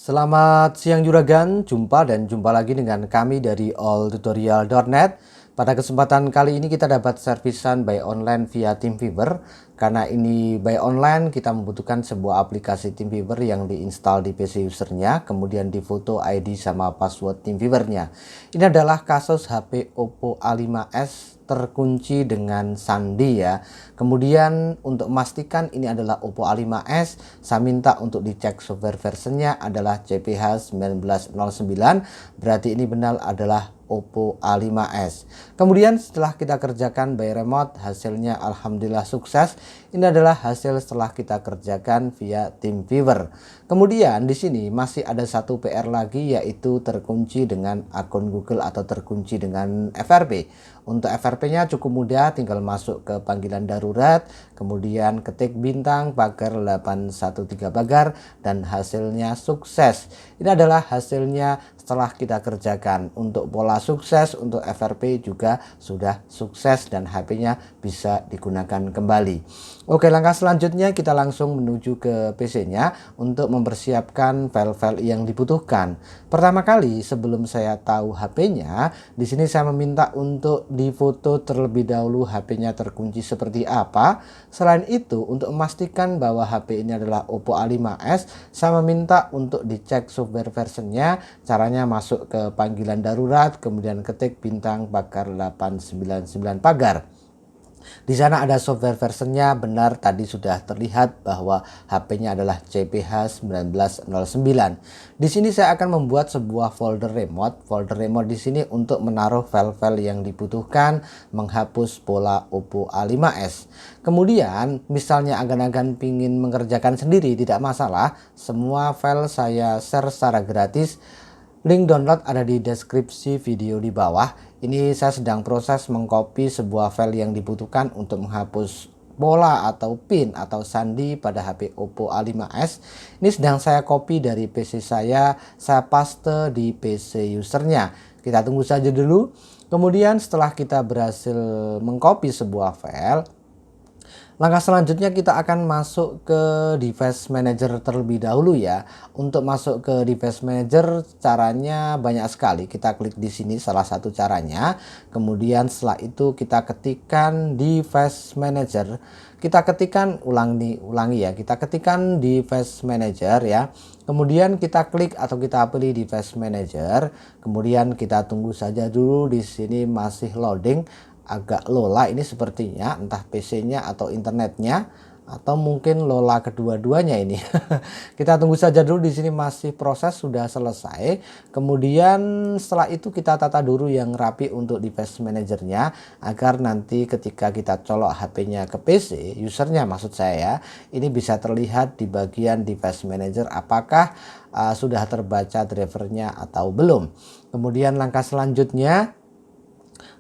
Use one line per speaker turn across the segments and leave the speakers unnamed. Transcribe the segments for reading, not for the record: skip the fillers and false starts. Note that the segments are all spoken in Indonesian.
Selamat siang Juragan, jumpa lagi dengan kami dari alltutorial.net. Pada kesempatan kali ini kita dapat servisan buy online via TeamViewer. Karena ini buy online, kita membutuhkan sebuah aplikasi TeamViewer yang diinstal di PC usernya, kemudian difoto ID sama password TeamViewernya. Ini adalah kasus HP Oppo A5s terkunci dengan sandi ya. Kemudian untuk memastikan ini adalah Oppo A5s, saya minta untuk dicek software versionnya adalah CPH 1909. Berarti ini benar adalah Oppo A5s. Kemudian setelah kita kerjakan by remote, hasilnya alhamdulillah sukses. Ini adalah hasil setelah kita kerjakan via TeamViewer. Kemudian di sini masih ada satu PR lagi, yaitu terkunci dengan akun Google atau terkunci dengan FRP. Untuk FRP-nya cukup mudah, tinggal masuk ke panggilan darurat, kemudian ketik bintang pagar 813 pagar dan hasilnya sukses. Ini adalah hasilnya setelah kita kerjakan. Untuk pola sukses, untuk FRP juga sudah sukses dan HP-nya bisa digunakan kembali. Oke, langkah selanjutnya kita langsung menuju ke PC-nya untuk mempersiapkan file-file yang dibutuhkan. Pertama kali sebelum saya tahu HP-nya, di sini saya meminta untuk difoto terlebih dahulu HP-nya terkunci seperti apa. Selain itu, untuk memastikan bahwa HP ini adalah Oppo A5s, saya meminta untuk dicek software versionnya. Caranya masuk ke panggilan darurat, kemudian ketik bintang pagar 899 pagar. Di sana ada software versionnya, benar tadi sudah terlihat bahwa HP-nya adalah CPH 1909. Di sini saya akan membuat sebuah folder remote. Folder remote di sini untuk menaruh file-file yang dibutuhkan, menghapus pola Oppo A5s. Kemudian misalnya agan-agan pingin mengerjakan sendiri, tidak masalah. Semua file saya share secara gratis. Link download ada di deskripsi video di bawah. Ini saya sedang proses mengcopy sebuah file yang dibutuhkan untuk menghapus pola atau pin atau sandi pada HP Oppo A5s. Ini sedang saya copy dari PC saya paste di PC usernya. Kita tunggu saja dulu. Kemudian setelah kita berhasil mengcopy sebuah file, langkah selanjutnya kita akan masuk ke device manager terlebih dahulu ya. Untuk masuk ke device manager caranya banyak sekali. Kita klik di sini salah satu caranya. Kemudian setelah itu kita ketikkan device manager. Kita ketikkan ulangi ya. Kita ketikkan device manager ya. Kemudian kita klik atau kita pilih device manager. Kemudian kita tunggu saja dulu, di sini masih loading. Agak lola ini sepertinya, entah PC-nya atau internetnya atau mungkin lola kedua-duanya ini. Kita tunggu saja dulu, di sini masih proses, sudah selesai. Kemudian setelah itu kita tata dulu yang rapi untuk device manajernya agar nanti ketika kita colok HP-nya ke PC, usernya maksud saya, ini bisa terlihat di bagian device manager apakah sudah terbaca drivernya atau belum. Kemudian langkah selanjutnya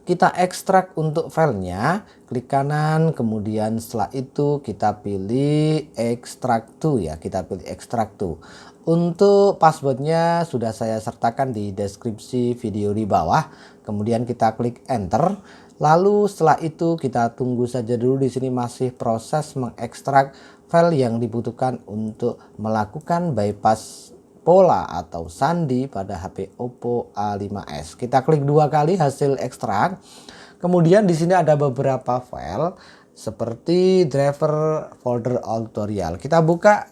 kita ekstrak untuk filenya, klik kanan, kemudian setelah itu kita pilih extract to ya, kita pilih extract to. Untuk passwordnya sudah saya sertakan di deskripsi video di bawah. Kemudian kita klik enter. Lalu setelah itu kita tunggu saja dulu, di sini masih proses mengekstrak file yang dibutuhkan untuk melakukan bypass pola atau sandi pada HP Oppo A5s. Kita klik dua kali hasil ekstrak. Kemudian di sini ada beberapa file seperti driver, folder tutorial. Kita buka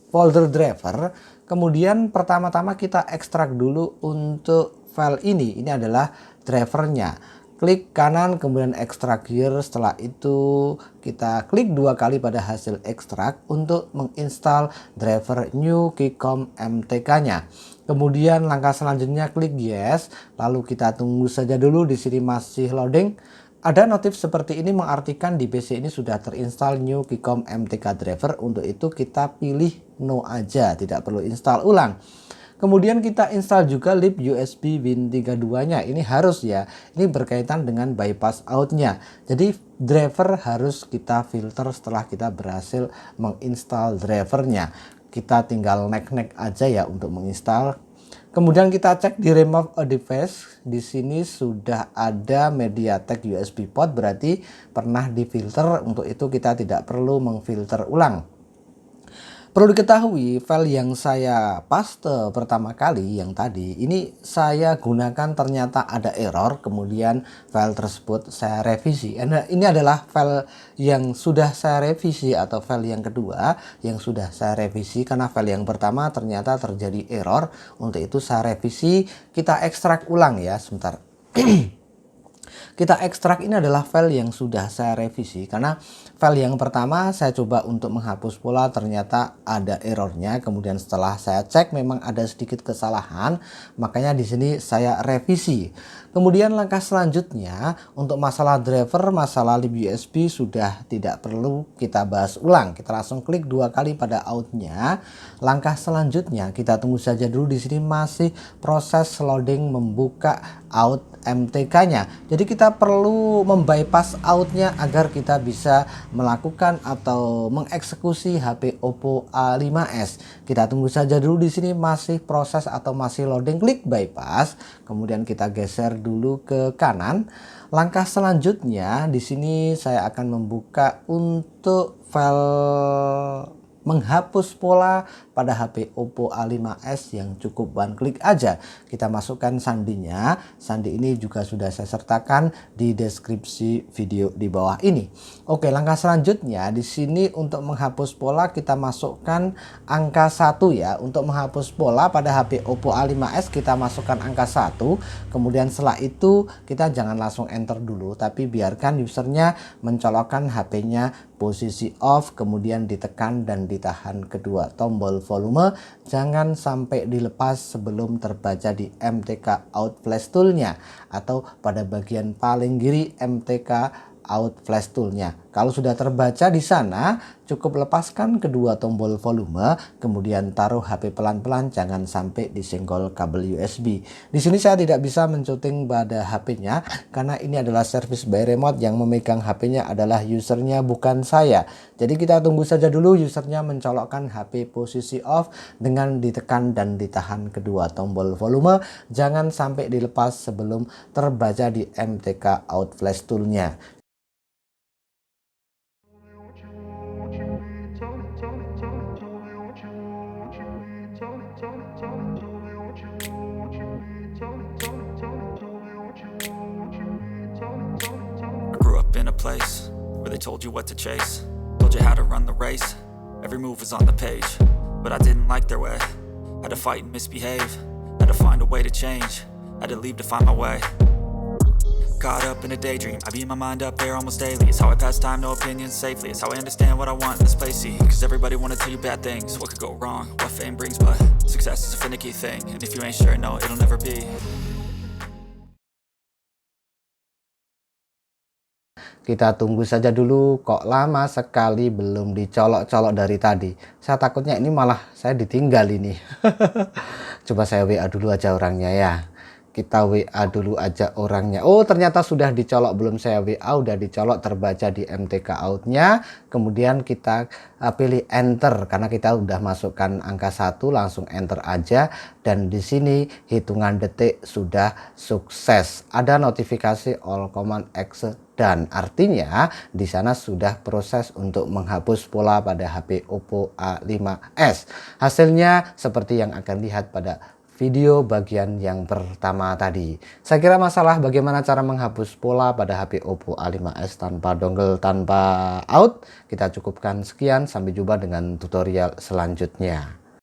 folder driver. Kemudian pertama-tama kita ekstrak dulu untuk file ini. Ini adalah drivernya. Klik kanan kemudian ekstrak here. Setelah itu kita klik dua kali pada hasil ekstrak untuk menginstal driver new Keycom MTK-nya. Kemudian langkah selanjutnya klik yes. Lalu kita tunggu saja dulu, di sini masih loading. Ada notif seperti ini mengartikan di PC ini sudah terinstall new Keycom MTK driver. Untuk itu kita pilih no aja, tidak perlu install ulang. Kemudian kita install juga lib USB Win32-nya. Ini harus ya. Ini berkaitan dengan bypass out-nya. Jadi driver harus kita filter setelah kita berhasil menginstal drivernya. Kita tinggal nek-nek aja ya untuk menginstal. Kemudian kita cek di remove a device. Di sini sudah ada MediaTek USB port, berarti pernah difilter. Untuk itu kita tidak perlu mengfilter ulang. Perlu diketahui file yang saya paste pertama kali yang tadi ini saya gunakan ternyata ada error, kemudian file tersebut saya revisi. Ini adalah file yang sudah saya revisi atau file yang kedua yang sudah saya revisi karena file yang pertama ternyata terjadi error. Untuk itu saya revisi, kita ekstrak ulang ya sebentar. Kita ekstrak, ini adalah file yang sudah saya revisi karena file yang pertama saya coba untuk menghapus pola ternyata ada errornya, kemudian setelah saya cek memang ada sedikit kesalahan, makanya di sini saya revisi. Kemudian langkah selanjutnya untuk masalah driver, masalah libUSB sudah tidak perlu kita bahas ulang. Kita langsung klik 2 kali pada outnya. Langkah selanjutnya kita tunggu saja dulu, di sini masih proses loading membuka out MTK-nya. Jadi kita perlu membypass outnya agar kita bisa melakukan atau mengeksekusi HP Oppo A5s. Kita tunggu saja dulu, di sini masih proses atau masih loading. Klik bypass, kemudian kita geser dulu ke kanan. Langkah selanjutnya di sini saya akan membuka untuk file menghapus pola pada HP Oppo A5s yang cukup one klik aja. Kita masukkan sandinya. Sandi ini juga sudah saya sertakan di deskripsi video di bawah ini. Oke, langkah selanjutnya di sini untuk menghapus pola kita masukkan angka 1 ya. Untuk menghapus pola pada HP Oppo A5s kita masukkan angka 1. Kemudian setelah itu kita jangan langsung enter dulu, tapi biarkan usernya mencolokkan HP-nya posisi off, kemudian ditekan dan ditahan kedua tombol volume, jangan sampai dilepas sebelum terbaca di MTK out flash toolnya atau pada bagian paling kiri MTK out flash toolnya. Kalau sudah terbaca di sana, cukup lepaskan kedua tombol volume, kemudian taruh HP pelan-pelan, jangan sampai disenggol kabel USB. Di sini saya tidak bisa mencuting pada HP-nya karena ini adalah service by remote, yang memegang HP-nya adalah usernya bukan saya. Jadi kita tunggu saja dulu usernya mencolokkan HP posisi off dengan ditekan dan ditahan kedua tombol volume, jangan sampai dilepas sebelum terbaca di MTK out flash toolnya.
I grew up in a place where they told you what to chase, told you how to run the race, every move was on the page. But I didn't like their way, had to fight and misbehave, had to find a way to change, had to leave to find my way. Caught up in a daydream, I beat my mind up there almost daily. It's how I pass time, no opinions safely. It's how I understand what I want in this place, see. Cause everybody wanna tell you bad things, what could go wrong, what fame brings. But success is a finicky thing, and if you ain't sure, no, it'll never be.
Kita tunggu saja dulu, kok lama sekali belum dicolok-colok dari tadi. Saya takutnya ini malah saya ditinggal ini. Coba saya WA dulu aja orangnya ya. Kita WA dulu aja orangnya. Oh, ternyata sudah dicolok, belum saya WA udah dicolok, terbaca di MTK outnya. Kemudian kita pilih enter karena kita udah masukkan angka 1, langsung enter aja, dan di sini hitungan detik sudah sukses. Ada notifikasi all command exit dan artinya di sana sudah proses untuk menghapus pola pada HP Oppo A5s. Hasilnya seperti yang akan lihat pada video bagian yang pertama tadi. Saya kira masalah bagaimana cara menghapus pola pada HP Oppo A5s tanpa dongle, tanpa out, kita cukupkan sekian. Sampai jumpa dengan tutorial selanjutnya.